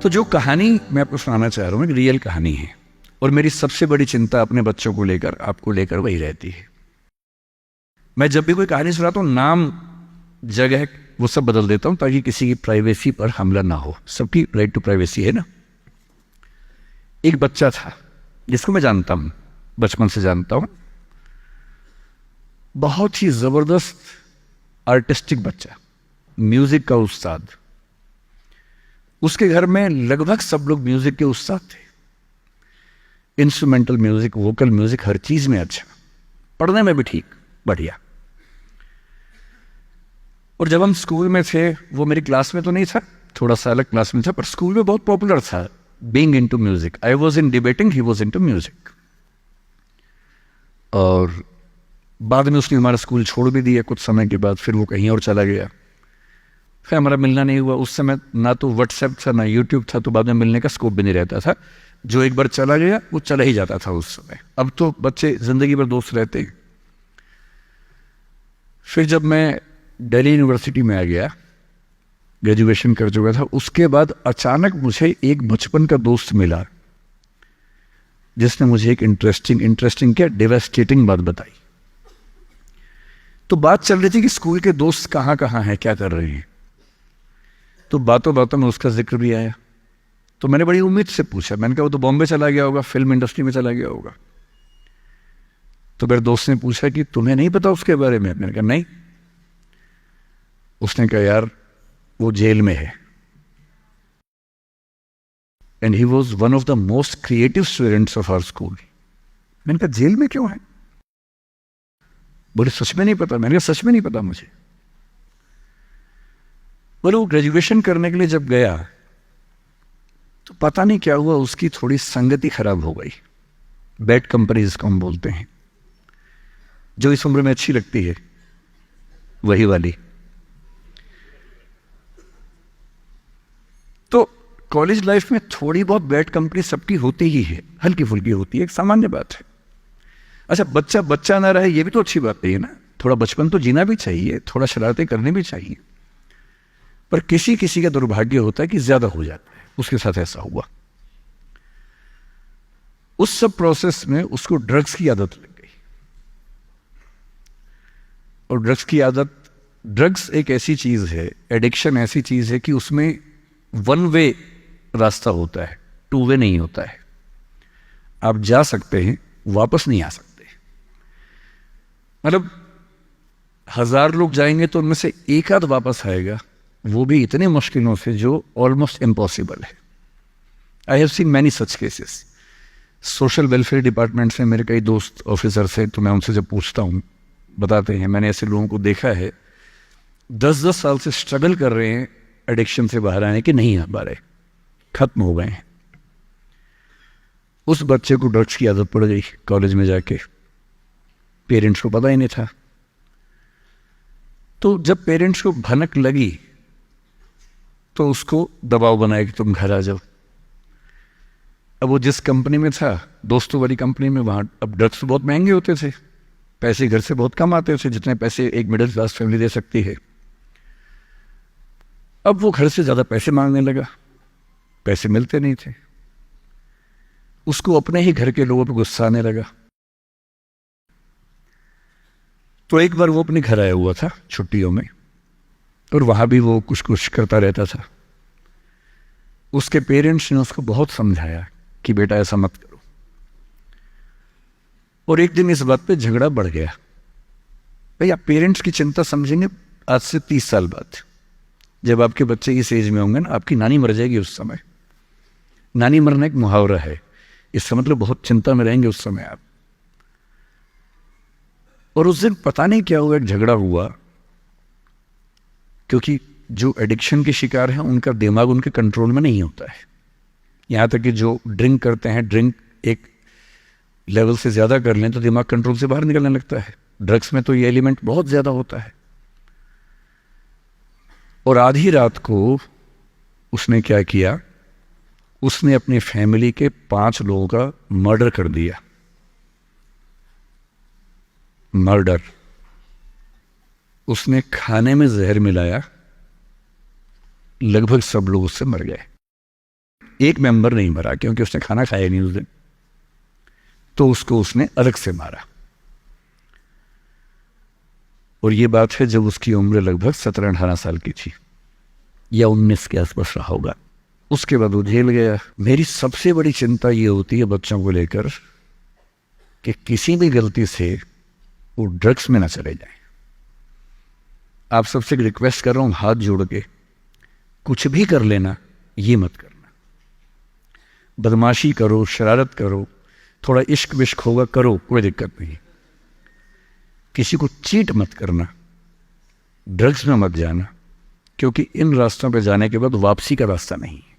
तो जो कहानी मैं आपको सुनाना चाह रहा हूँ एक रियल कहानी है, और मेरी सबसे बड़ी चिंता अपने बच्चों को लेकर, आपको लेकर वही रहती है। मैं जब भी कोई कहानी सुनाता हूँ, नाम, जगह, वो सब बदल देता हूँ ताकि किसी की प्राइवेसी पर हमला ना हो। सबकी राइट टू प्राइवेसी है ना। एक बच्चा था जिसको मैं जानता हूँ, बचपन से जानता हूँ, बहुत ही जबरदस्त आर्टिस्टिक बच्चा, म्यूजिक का उस्ताद। उसके घर में लगभग सब लोग म्यूजिक के उस्ताद थे, इंस्ट्रूमेंटल म्यूजिक, वोकल म्यूजिक, हर चीज में अच्छा, पढ़ने में भी ठीक, बढ़िया। और जब हम स्कूल में थे, वो मेरी क्लास में तो नहीं था, थोड़ा सा अलग क्लास में था, पर स्कूल में बहुत पॉपुलर था, being into music. I was in debating, he was into music. और बाद में उसने हमारा स्कूल छोड़ भी दिया कुछ समय के बाद, फिर वो कहीं और चला गया, फिर हमारा मिलना नहीं हुआ। उस समय ना तो व्हाट्सएप था ना यूट्यूब था, तो बाद में मिलने का स्कोप भी नहीं रहता था। जो एक बार चला गया वो चला ही जाता था उस समय। अब तो बच्चे जिंदगी भर दोस्त रहते हैं। फिर जब मैं दिल्ली यूनिवर्सिटी में आ गया, ग्रेजुएशन कर चुका था, उसके बाद अचानक मुझे एक बचपन का दोस्त मिला जिसने मुझे एक इंटरेस्टिंग क्या, डेवास्टेटिंग बात बताई। तो बात चल रही थी कि स्कूल के दोस्त कहाँ कहाँ हैं, क्या कर रहे हैं। तो बातों बातों में उसका जिक्र भी आया। तो मैंने बड़ी उम्मीद से पूछा, मैंने कहा वो तो बॉम्बे चला गया होगा, फिल्म इंडस्ट्री में चला गया होगा। तो मेरे दोस्त ने पूछा कि तुम्हें नहीं पता उसके बारे में? मैंने कहा नहीं। उसने कहा यार वो जेल में है, and he was one of the most creative students of our school. मैंने कहा जेल में क्यों है? बोले सच में नहीं पता। मैंने कहा सच में नहीं पता मुझे। बोले वो ग्रेजुएशन करने के लिए जब गया तो पता नहीं क्या हुआ, उसकी थोड़ी संगति खराब हो गई। बैड कंपनी जिसको हम बोलते हैं, जो इस उम्र में अच्छी लगती है, वही वाली। तो कॉलेज लाइफ में थोड़ी बहुत बैड कंपनी सबकी होती ही है, हल्की फुल्की होती है, एक सामान्य बात है। अच्छा, बच्चा बच्चा ना रहे ये भी तो अच्छी बात नहीं है ना। थोड़ा बचपन तो जीना भी चाहिए, थोड़ा शरारतें करनी भी चाहिए। पर किसी किसी का दुर्भाग्य होता है कि ज्यादा हो जाता है। उसके साथ ऐसा हुआ। उस सब प्रोसेस में उसको ड्रग्स की आदत लग गई। और ड्रग्स एक ऐसी चीज है, एडिक्शन ऐसी चीज है कि उसमें वन वे रास्ता होता है, टू वे नहीं होता है। आप जा सकते हैं, वापस नहीं आ सकते। मतलब 1000 लोग जाएंगे तो उनमें से एक आध वापस आएगा, वो भी इतने मुश्किलों से जो ऑलमोस्ट इम्पॉसिबल है। I have seen many such cases. Social welfare department से मेरे कई दोस्त ऑफिसर्स हैं, तो मैं उनसे जब पूछता हूँ, बताते हैं मैंने ऐसे लोगों को देखा है 10-10 साल से स्ट्रगल कर रहे हैं एडिक्शन से बाहर आने के, नहीं आ पा रहे, खत्म हो गए हैं। उस बच्चे को ड्रग्स की आदत पड़ गई कॉलेज में जाके, पेरेंट्स को पता ही नहीं था। तो जब पेरेंट्स को भनक लगी तो उसको दबाव बनाया कि तुम घर आ जाओ। अब वो जिस कंपनी में था, दोस्तों वाली कंपनी में, वहां अब ड्रग्स बहुत महंगे होते थे, पैसे घर से बहुत कम आते थे, जितने पैसे एक मिडिल क्लास फैमिली दे सकती है। अब वो घर से ज्यादा पैसे मांगने लगा, पैसे मिलते नहीं थे। उसको अपने ही घर के लोगों पर गुस्सा आने लगा। तो एक बार वो अपने घर आया हुआ था छुट्टियों में, और वहां भी वो कुछ कुछ करता रहता था। उसके पेरेंट्स ने उसको बहुत समझाया कि बेटा ऐसा मत करो। और एक दिन इस बात पे झगड़ा बढ़ गया। भाई आप पेरेंट्स की चिंता समझेंगे आज से 30 साल बाद, जब आपके बच्चे इस एज में होंगे ना, आपकी नानी मर जाएगी उस समय। नानी मरना एक मुहावरा है, इसका मतलब बहुत चिंता में रहेंगे उस समय आप। और उस दिन पता नहीं क्या हुआ, एक झगड़ा हुआ, क्योंकि जो एडिक्शन के शिकार हैं उनका दिमाग उनके कंट्रोल में नहीं होता है। यहाँ तक कि जो ड्रिंक करते हैं, ड्रिंक एक लेवल से ज़्यादा कर लें तो दिमाग कंट्रोल से बाहर निकलने लगता है। ड्रग्स में तो ये एलिमेंट बहुत ज़्यादा होता है। और आधी रात को उसने क्या किया, उसने अपनी फैमिली के 5 लोगों का मर्डर कर दिया। मर्डर। उसने खाने में जहर मिलाया, लगभग सब लोग उससे मर गए। एक मेंबर नहीं मरा क्योंकि उसने खाना खाया नहीं उस दिन, तो उसको उसने अलग से मारा। और ये बात है जब उसकी उम्र लगभग 17-18 साल की थी या 19 के आसपास रहा होगा। उसके बाद वो जेल गया। मेरी सबसे बड़ी चिंता ये होती है बच्चों को लेकर कि किसी भी गलती से वो ड्रग्स में ना चले जाएं। आप सबसे रिक्वेस्ट कर रहा हूं हाथ जोड़ के, कुछ भी कर लेना, ये मत करना। बदमाशी करो, शरारत करो, थोड़ा इश्क विश्क होगा करो, कोई दिक्कत नहीं। किसी को चीट मत करना, ड्रग्स में मत जाना, क्योंकि इन रास्तों पे जाने के बाद वापसी का रास्ता नहीं है।